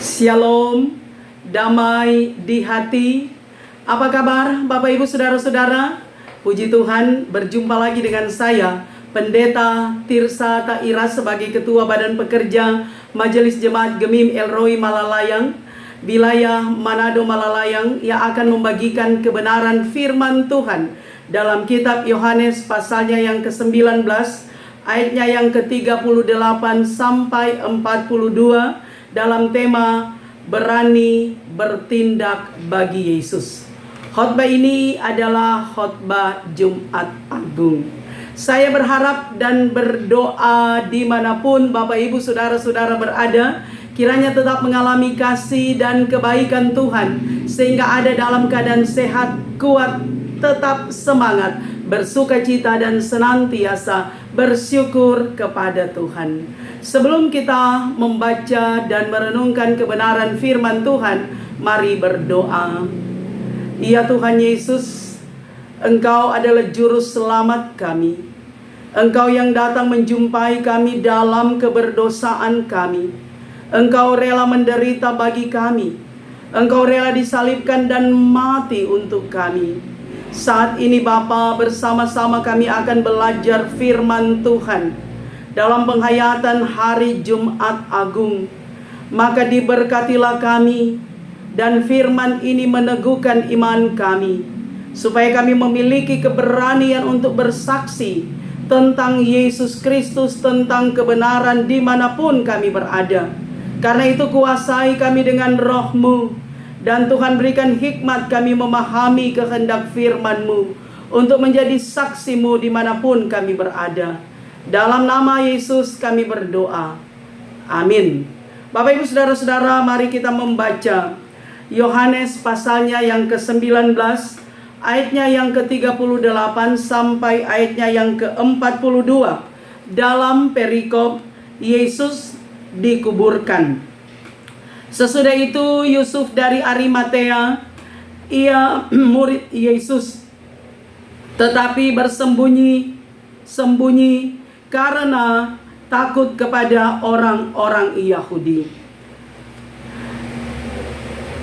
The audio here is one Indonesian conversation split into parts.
Shalom, damai di hati. Apa kabar Bapak Ibu Saudara-saudara? Puji Tuhan, berjumpa lagi dengan saya, Pendeta Tirsa Taira sebagai Ketua Badan Pekerja Majelis Jemaat Gemim El Roi Malalayang, wilayah Manado Malalayang, yang akan membagikan kebenaran firman Tuhan dalam kitab Yohanes pasalnya yang ke-19, ayatnya yang ke-38 sampai 42, dalam tema berani bertindak bagi Yesus. Khotbah ini adalah khotbah Jumat Agung. Saya berharap dan berdoa dimanapun Bapak Ibu Saudara-saudara berada, kiranya tetap mengalami kasih dan kebaikan Tuhan, sehingga ada dalam keadaan sehat, kuat, tetap semangat, bersukacita dan senantiasa bersyukur kepada Tuhan. Sebelum kita membaca dan merenungkan kebenaran firman Tuhan, mari berdoa. Ya Tuhan Yesus, Engkau adalah juru selamat kami. Engkau yang datang menjumpai kami dalam keberdosaan kami. Engkau rela menderita bagi kami. Engkau rela disalibkan dan mati untuk kami. Saat ini Bapa, bersama-sama kami akan belajar firman Tuhan dalam penghayatan hari Jumat Agung. Maka diberkatilah kami, dan firman ini meneguhkan iman kami, supaya kami memiliki keberanian untuk bersaksi tentang Yesus Kristus, tentang kebenaran dimanapun kami berada. Karena itu kuasai kami dengan roh-Mu, dan Tuhan berikan hikmat kami memahami kehendak firman-Mu, untuk menjadi saksi-Mu dimanapun kami berada. Dalam nama Yesus kami berdoa. Amin. Bapak Ibu Saudara-saudara, mari kita membaca Yohanes pasalnya yang ke-19, ayatnya yang ke-38 sampai ayatnya yang ke-42. Dalam perikop Yesus dikuburkan. Sesudah itu Yusuf dari Arimatea, ia murid Yesus, tetapi bersembunyi karena takut kepada orang-orang Yahudi.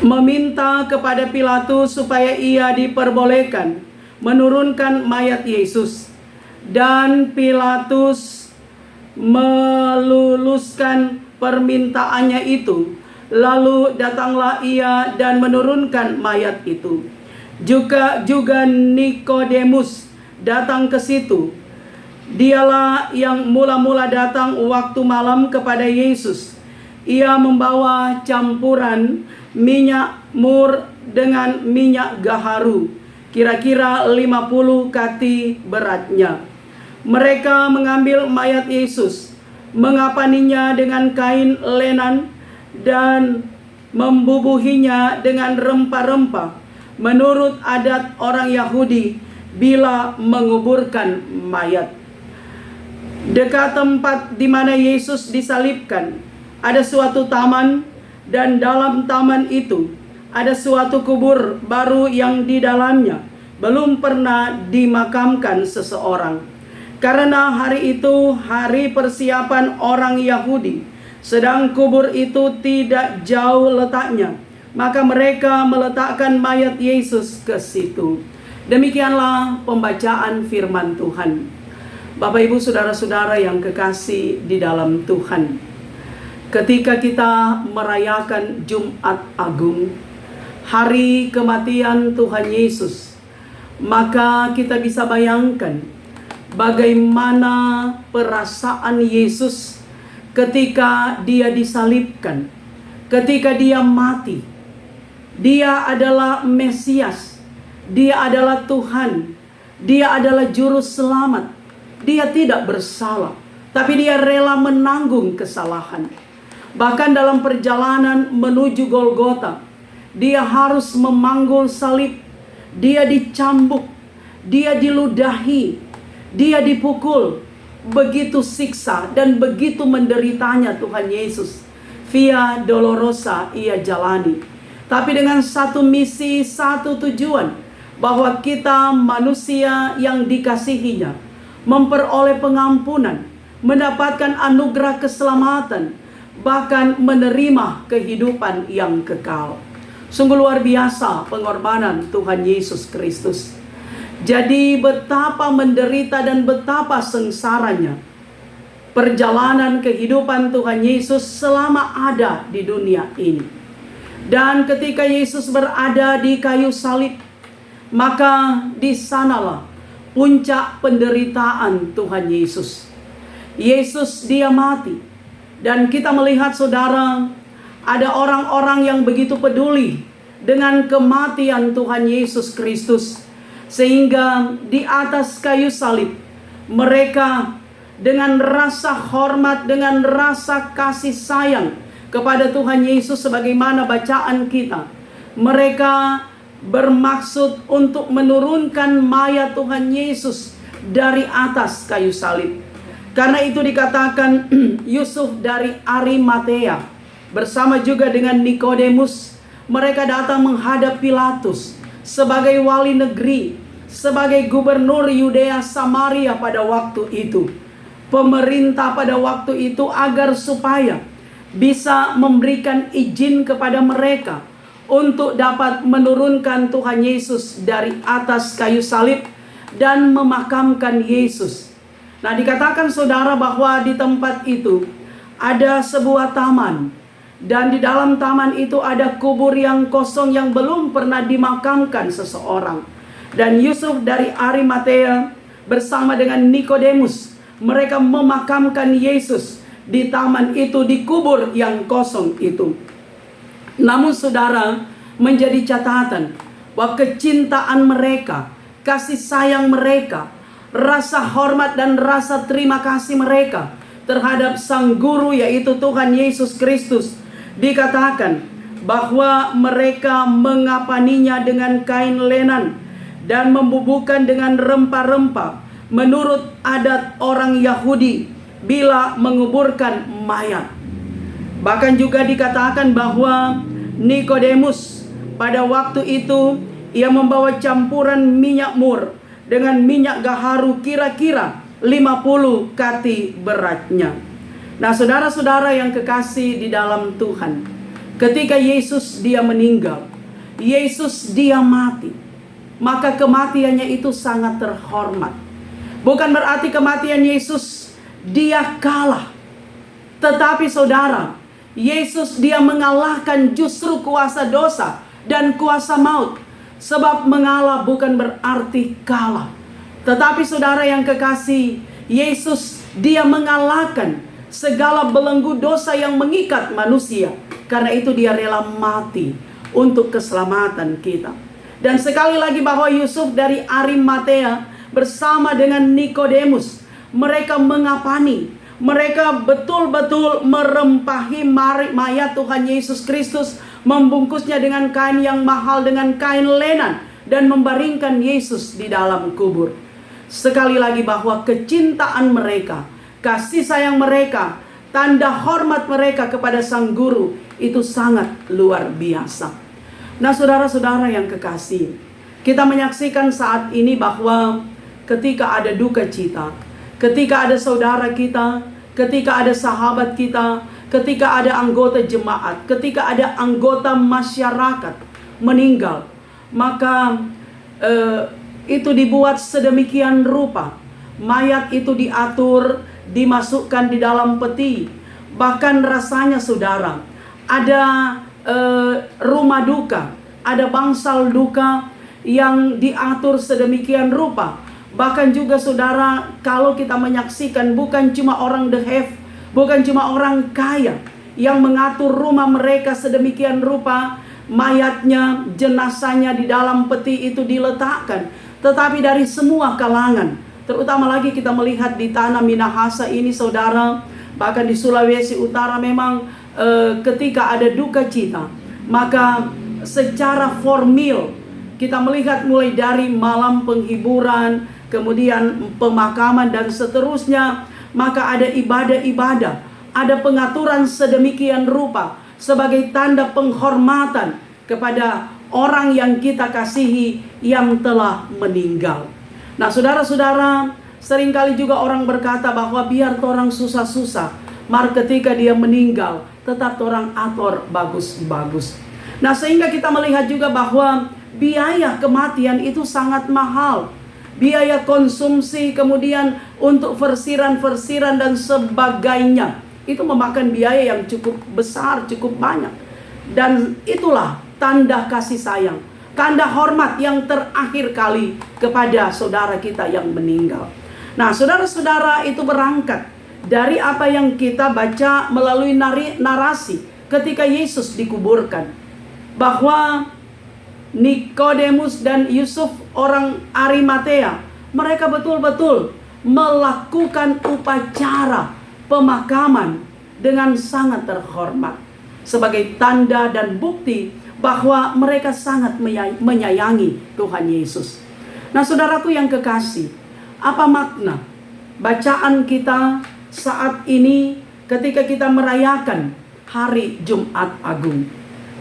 Meminta kepada Pilatus supaya ia diperbolehkan menurunkan mayat Yesus. Dan Pilatus meluluskan permintaannya itu. Lalu datanglah ia dan menurunkan mayat itu. Juga Nikodemus datang ke situ. Dialah yang mula-mula datang waktu malam kepada Yesus. Ia membawa campuran minyak mur dengan minyak gaharu, kira-kira 50 kati beratnya. Mereka mengambil mayat Yesus, mengapaninya dengan kain lenan, dan membubuhinya dengan rempah-rempah, menurut adat orang Yahudi bila menguburkan mayat. Dekat tempat di mana Yesus disalibkan ada suatu taman, dan dalam taman itu ada suatu kubur baru yang di dalamnya belum pernah dimakamkan seseorang. Karena hari itu hari persiapan orang Yahudi, sedang kubur itu tidak jauh letaknya, maka mereka meletakkan mayat Yesus ke situ. Demikianlah pembacaan firman Tuhan. Bapak Ibu Saudara-saudara yang kekasih di dalam Tuhan, ketika kita merayakan Jumat Agung, hari kematian Tuhan Yesus, maka kita bisa bayangkan bagaimana perasaan Yesus ketika dia disalibkan, ketika dia mati. Dia adalah Mesias, dia adalah Tuhan, dia adalah juru selamat. Dia tidak bersalah, tapi dia rela menanggung kesalahan. Bahkan dalam perjalanan menuju Golgota, dia harus memanggul salib, dia dicambuk, dia diludahi, dia dipukul. Begitu siksa dan begitu menderitanya Tuhan Yesus. Via Dolorosa ia jalani. Tapi dengan satu misi, satu tujuan, bahwa kita manusia yang dikasihinya memperoleh pengampunan, mendapatkan anugerah keselamatan, bahkan menerima kehidupan yang kekal. Sungguh luar biasa pengorbanan Tuhan Yesus Kristus. Jadi betapa menderita dan betapa sengsaranya perjalanan kehidupan Tuhan Yesus selama ada di dunia ini. Dan ketika Yesus berada di kayu salib, maka di sanalah puncak penderitaan Tuhan Yesus. Yesus dia mati. Dan kita melihat saudara, ada orang-orang yang begitu peduli dengan kematian Tuhan Yesus Kristus, sehingga di atas kayu salib mereka dengan rasa hormat, dengan rasa kasih sayang kepada Tuhan Yesus, sebagaimana bacaan kita, mereka bermaksud untuk menurunkan mayat Tuhan Yesus dari atas kayu salib. Karena itu dikatakan Yusuf dari Arimatea bersama juga dengan Nikodemus, mereka datang menghadap Pilatus sebagai wali negeri, sebagai gubernur Yudea Samaria pada waktu itu, pemerintah pada waktu itu, agar supaya bisa memberikan izin kepada mereka untuk dapat menurunkan Tuhan Yesus dari atas kayu salib dan memakamkan Yesus. Nah, dikatakan saudara bahwa di tempat itu ada sebuah taman, dan di dalam taman itu ada kubur yang kosong yang belum pernah dimakamkan seseorang. Dan Yusuf dari Arimatea bersama dengan Nikodemus, mereka memakamkan Yesus di taman itu, di kubur yang kosong itu. Namun saudara, menjadi catatan bahwa kecintaan mereka, kasih sayang mereka, rasa hormat dan rasa terima kasih mereka terhadap Sang Guru, yaitu Tuhan Yesus Kristus, dikatakan bahwa mereka mengapaninya dengan kain lenan dan membubuhkan dengan rempah-rempah menurut adat orang Yahudi bila menguburkan mayat. Bahkan juga dikatakan bahwa Nikodemus pada waktu itu ia membawa campuran minyak mur dengan minyak gaharu kira-kira 50 kati beratnya. Nah, saudara-saudara yang kekasih di dalam Tuhan, ketika Yesus dia meninggal, Yesus dia mati, maka kematiannya itu sangat terhormat. Bukan berarti kematian Yesus dia kalah, tetapi saudara, Yesus dia mengalahkan justru kuasa dosa dan kuasa maut. Sebab mengalah bukan berarti kalah, tetapi saudara yang kekasih, Yesus dia mengalahkan segala belenggu dosa yang mengikat manusia. Karena itu dia rela mati untuk keselamatan kita. Dan sekali lagi bahwa Yusuf dari Arimatea bersama dengan Nikodemus, mereka mengapani, mereka betul-betul merempahi mayat Tuhan Yesus Kristus, membungkusnya dengan kain yang mahal, dengan kain lenan, dan membaringkan Yesus di dalam kubur. Sekali lagi bahwa kecintaan mereka, kasih sayang mereka, tanda hormat mereka kepada Sang Guru itu sangat luar biasa. Nah, saudara-saudara yang kekasih, kita menyaksikan saat ini bahwa ketika ada duka cita, ketika ada saudara kita, ketika ada sahabat kita, ketika ada anggota jemaat, ketika ada anggota masyarakat meninggal, maka itu dibuat sedemikian rupa. Mayat itu diatur, dimasukkan di dalam peti. Bahkan rasanya saudara, ada rumah duka, ada bangsal duka yang diatur sedemikian rupa. Bahkan juga saudara, kalau kita menyaksikan, bukan cuma orang the have, bukan cuma orang kaya yang mengatur rumah mereka sedemikian rupa, mayatnya, jenazahnya di dalam peti itu diletakkan, tetapi dari semua kalangan. Terutama lagi kita melihat di tanah Minahasa ini saudara, bahkan di Sulawesi Utara memang ketika ada duka cita, maka secara formal kita melihat mulai dari malam penghiburan, kemudian pemakaman dan seterusnya, maka ada ibadah-ibadah, ada pengaturan sedemikian rupa sebagai tanda penghormatan kepada orang yang kita kasihi yang telah meninggal. Nah, saudara-saudara, seringkali juga orang berkata bahwa biar orang susah-susah, mar ketika dia meninggal, tetap orang atur bagus-bagus. Nah, sehingga kita melihat juga bahwa biaya kematian itu sangat mahal. Biaya konsumsi, kemudian untuk versiran dan sebagainya, itu memakan biaya yang cukup besar, cukup banyak. Dan itulah tanda kasih sayang, tanda hormat yang terakhir kali kepada saudara kita yang meninggal. Nah, saudara-saudara, itu berangkat dari apa yang kita baca melalui narasi ketika Yesus dikuburkan, bahwa Nikodemus dan Yusuf orang Arimatea, mereka betul-betul melakukan upacara pemakaman dengan sangat terhormat, sebagai tanda dan bukti bahwa mereka sangat menyayangi Tuhan Yesus. Nah, saudaraku yang kekasih, apa makna bacaan kita saat ini ketika kita merayakan hari Jumat Agung?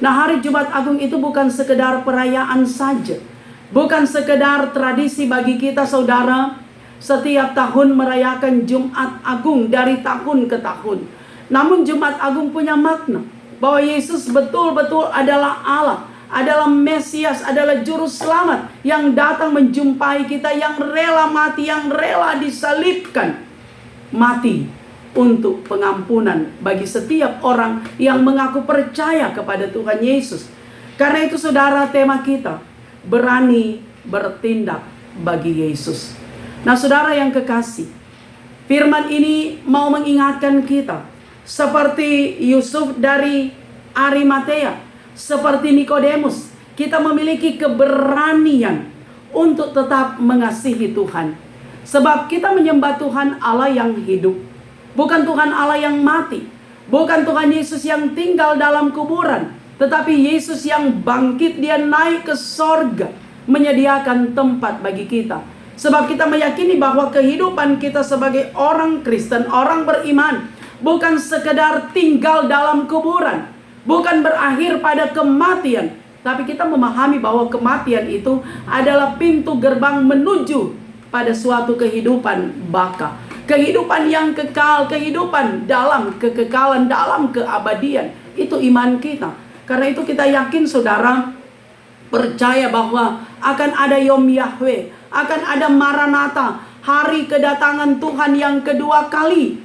Nah, hari Jumat Agung itu bukan sekedar perayaan saja, bukan sekedar tradisi bagi kita, saudara, setiap tahun merayakan Jumat Agung dari tahun ke tahun. Namun Jumat Agung punya makna bahwa Yesus betul-betul adalah Allah, adalah Mesias, adalah Juru Selamat yang datang menjumpai kita, yang rela mati, yang rela disalibkan, mati untuk pengampunan bagi setiap orang yang mengaku percaya kepada Tuhan Yesus. Karena itu, saudara, tema kita berani bertindak bagi Yesus. Nah, saudara yang kekasih, firman ini mau mengingatkan kita, seperti Yusuf dari Arimatea, seperti Nikodemus, kita memiliki keberanian untuk tetap mengasihi Tuhan. Sebab kita menyembah Tuhan Allah yang hidup, bukan Tuhan Allah yang mati, bukan Tuhan Yesus yang tinggal dalam kuburan, tetapi Yesus yang bangkit, dia naik ke sorga, menyediakan tempat bagi kita. Sebab kita meyakini bahwa kehidupan kita sebagai orang Kristen, orang beriman, bukan sekedar tinggal dalam kuburan, bukan berakhir pada kematian, tapi kita memahami bahwa kematian itu adalah pintu gerbang menuju pada suatu kehidupan baka, kehidupan yang kekal, kehidupan dalam kekekalan, dalam keabadian. Itu iman kita. Karena itu kita yakin, saudara, percaya bahwa akan ada Yom Yahweh, akan ada Maranatha, hari kedatangan Tuhan yang kedua kali.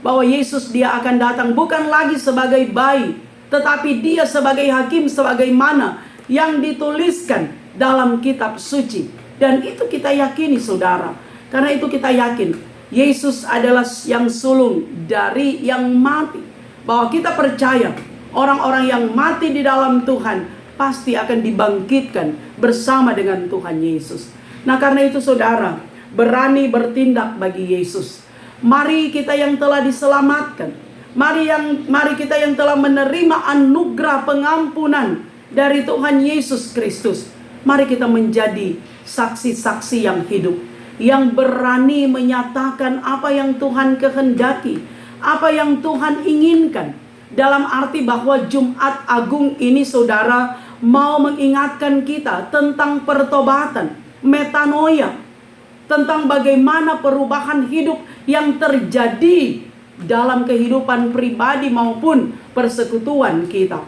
Bahwa Yesus dia akan datang bukan lagi sebagai bayi, tetapi dia sebagai hakim, sebagaimana yang dituliskan dalam kitab suci. Dan itu kita yakini, saudara. Karena itu kita yakin Yesus adalah yang sulung dari yang mati. Bahwa kita percaya orang-orang yang mati di dalam Tuhan pasti akan dibangkitkan bersama dengan Tuhan Yesus. Nah, karena itu, saudara, berani bertindak bagi Yesus. Mari kita yang telah diselamatkan, mari kita yang telah menerima anugerah pengampunan dari Tuhan Yesus Kristus, mari kita menjadi saksi-saksi yang hidup, yang berani menyatakan apa yang Tuhan kehendaki, apa yang Tuhan inginkan. Dalam arti bahwa Jumat Agung ini, saudara, mau mengingatkan kita tentang pertobatan, metanoia, tentang bagaimana perubahan hidup yang terjadi dalam kehidupan pribadi maupun persekutuan kita.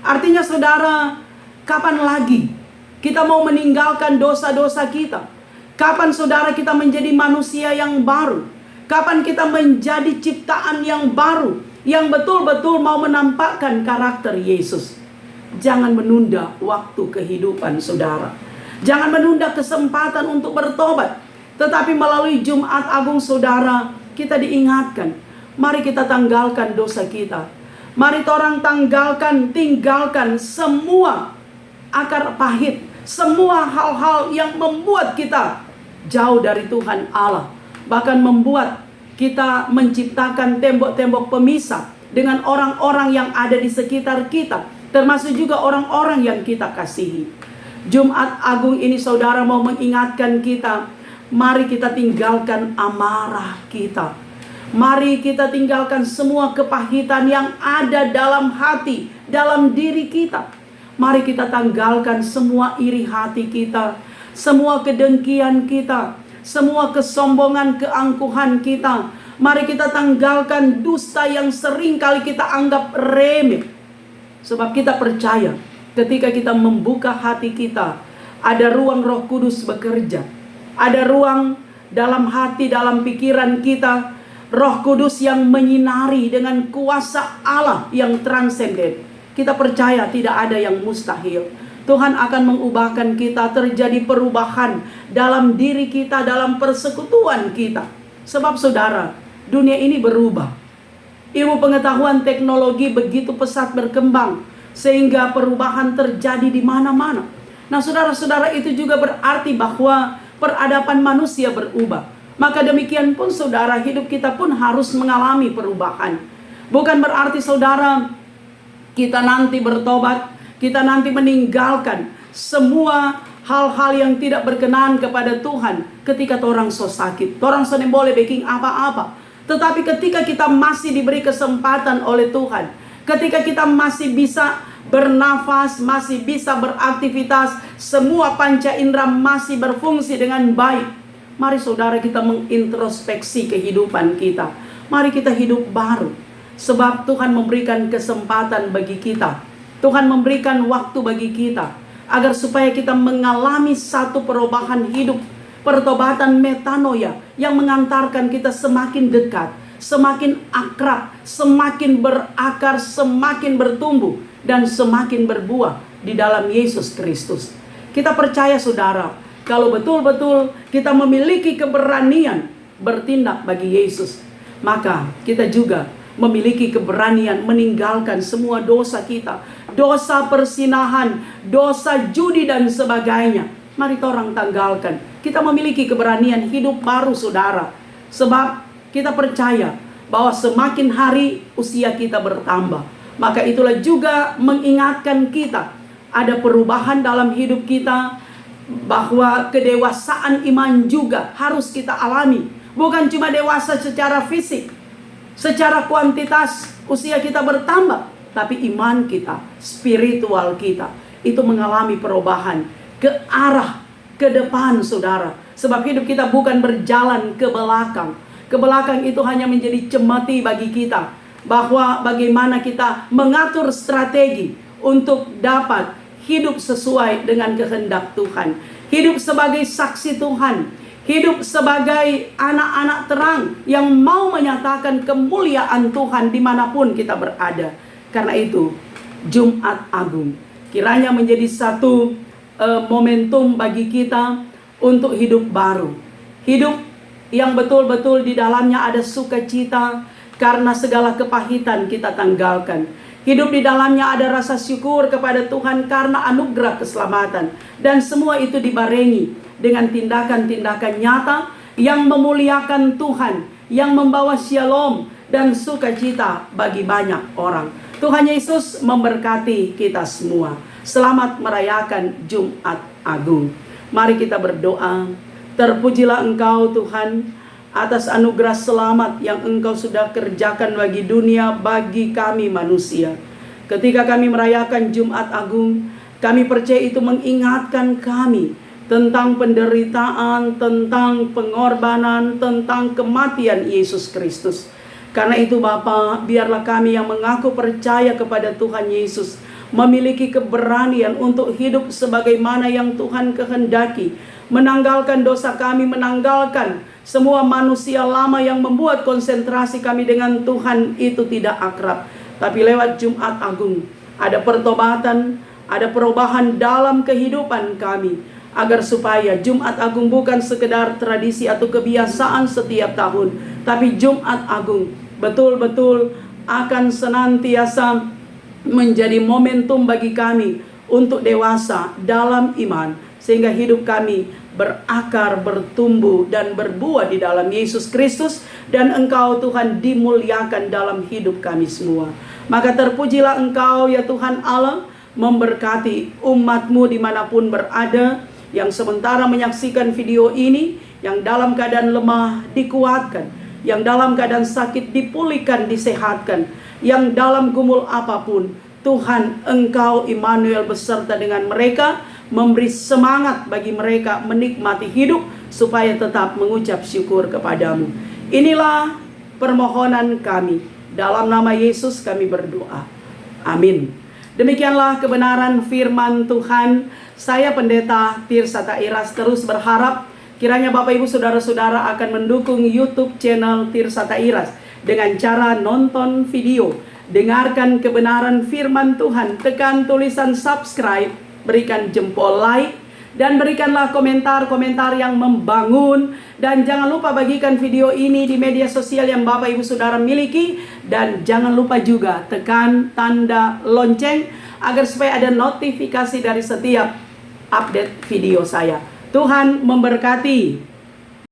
Artinya, saudara, kapan lagi kita mau meninggalkan dosa-dosa kita? Kapan, saudara, kita menjadi manusia yang baru? Kapan kita menjadi ciptaan yang baru, yang betul-betul mau menampakkan karakter Yesus? Jangan menunda waktu kehidupan, saudara. Jangan menunda kesempatan untuk bertobat. Tetapi melalui Jumat Agung, saudara, kita diingatkan, mari kita tanggalkan dosa kita. Mari orang tinggalkan semua akar pahit, semua hal-hal yang membuat kita jauh dari Tuhan Allah. Bahkan membuat kita menciptakan tembok-tembok pemisah dengan orang-orang yang ada di sekitar kita, termasuk juga orang-orang yang kita kasihi. Jumat Agung ini, saudara, mau mengingatkan kita, mari kita tinggalkan amarah kita. Mari kita tinggalkan semua kepahitan yang ada dalam hati, dalam diri kita. Mari kita tanggalkan semua iri hati kita, semua kedengkian kita, semua kesombongan, keangkuhan kita. Mari kita tanggalkan dusta yang sering kali kita anggap remeh. Sebab kita percaya ketika kita membuka hati kita, ada ruang Roh Kudus bekerja. Ada ruang dalam hati, dalam pikiran kita, Roh Kudus yang menyinari dengan kuasa Allah yang transenden. Kita percaya tidak ada yang mustahil. Tuhan akan mengubahkan kita, terjadi perubahan dalam diri kita, dalam persekutuan kita. Sebab saudara, dunia ini berubah. Ilmu pengetahuan teknologi begitu pesat berkembang, sehingga perubahan terjadi di mana-mana. Nah saudara-saudara, itu juga berarti bahwa peradaban manusia berubah. Maka demikian pun saudara, hidup kita pun harus mengalami perubahan. Bukan berarti saudara, kita nanti bertobat, kita nanti meninggalkan semua hal-hal yang tidak berkenan kepada Tuhan ketika orang so sakit. Orang so boleh baking apa-apa. Tetapi ketika kita masih diberi kesempatan oleh Tuhan, ketika kita masih bisa bernafas, masih bisa beraktivitas, semua panca indera masih berfungsi dengan baik, mari saudara kita mengintrospeksi kehidupan kita. Mari kita hidup baru. Sebab Tuhan memberikan kesempatan bagi kita. Tuhan memberikan waktu bagi kita agar supaya kita mengalami satu perubahan hidup, pertobatan metanoia yang mengantarkan kita semakin dekat, semakin akrab, semakin berakar, semakin bertumbuh dan semakin berbuah di dalam Yesus Kristus. Kita percaya saudara, kalau betul-betul kita memiliki keberanian bertindak bagi Yesus, maka kita juga memiliki keberanian meninggalkan semua dosa kita, dosa persinahan, dosa judi dan sebagainya. Mari orang tanggalkan. Kita memiliki keberanian hidup baru saudara. Sebab kita percaya bahwa semakin hari usia kita bertambah. Maka itulah juga mengingatkan kita, ada perubahan dalam hidup kita, bahwa kedewasaan iman juga harus kita alami. Bukan cuma dewasa secara fisik, secara kuantitas usia kita bertambah, tapi iman kita, spiritual kita itu mengalami perubahan ke arah ke depan saudara. Sebab hidup kita bukan berjalan ke belakang. Ke belakang itu hanya menjadi cemeti bagi kita, bahwa bagaimana kita mengatur strategi untuk dapat hidup sesuai dengan kehendak Tuhan, hidup sebagai saksi Tuhan, hidup sebagai anak-anak terang yang mau menyatakan kemuliaan Tuhan dimanapun kita berada. Karena itu Jumat Agung kiranya menjadi satu momentum bagi kita untuk hidup baru. Hidup yang betul-betul di dalamnya ada sukacita karena segala kepahitan kita tanggalkan. Hidup di dalamnya ada rasa syukur kepada Tuhan karena anugerah keselamatan. Dan semua itu dibarengi dengan tindakan-tindakan nyata yang memuliakan Tuhan, yang membawa shalom dan sukacita bagi banyak orang. Tuhan Yesus memberkati kita semua. Selamat merayakan Jumat Agung. Mari kita berdoa. Terpujilah Engkau Tuhan atas anugerah selamat yang Engkau sudah kerjakan bagi dunia, bagi kami manusia. Ketika kami merayakan Jumat Agung, kami percaya itu mengingatkan kami tentang penderitaan, tentang pengorbanan, tentang kematian Yesus Kristus. Karena itu Bapa, biarlah kami yang mengaku percaya kepada Tuhan Yesus memiliki keberanian untuk hidup sebagaimana yang Tuhan kehendaki, menanggalkan dosa kami, menanggalkan semua manusia lama yang membuat konsentrasi kami dengan Tuhan itu tidak akrab. Tapi lewat Jumat Agung ada pertobatan, ada perubahan dalam kehidupan kami, agar supaya Jumat Agung bukan sekedar tradisi atau kebiasaan setiap tahun, tapi Jumat Agung betul-betul akan senantiasa menjadi momentum bagi kami untuk dewasa dalam iman, sehingga hidup kami berakar, bertumbuh dan berbuah di dalam Yesus Kristus, dan Engkau Tuhan dimuliakan dalam hidup kami semua. Maka terpujilah Engkau ya Tuhan Allah, memberkati umat-Mu dimanapun berada, yang sementara menyaksikan video ini, yang dalam keadaan lemah dikuatkan, yang dalam keadaan sakit dipulihkan, disehatkan, yang dalam gumul apapun, Tuhan Engkau Immanuel beserta dengan mereka, memberi semangat bagi mereka menikmati hidup supaya tetap mengucap syukur kepadamu. Inilah permohonan kami. Dalam nama Yesus kami berdoa. Amin. Demikianlah kebenaran firman Tuhan. Saya Pendeta Tirsa Tairas terus berharap kiranya Bapak Ibu Saudara-saudara akan mendukung YouTube channel Tirsa Tairas dengan cara nonton video, dengarkan kebenaran firman Tuhan, tekan tulisan subscribe, berikan jempol like, dan berikanlah komentar-komentar yang membangun. Dan jangan lupa bagikan video ini di media sosial yang Bapak Ibu Saudara miliki. Dan jangan lupa juga tekan tanda lonceng agar supaya ada notifikasi dari setiap update video saya. Tuhan memberkati.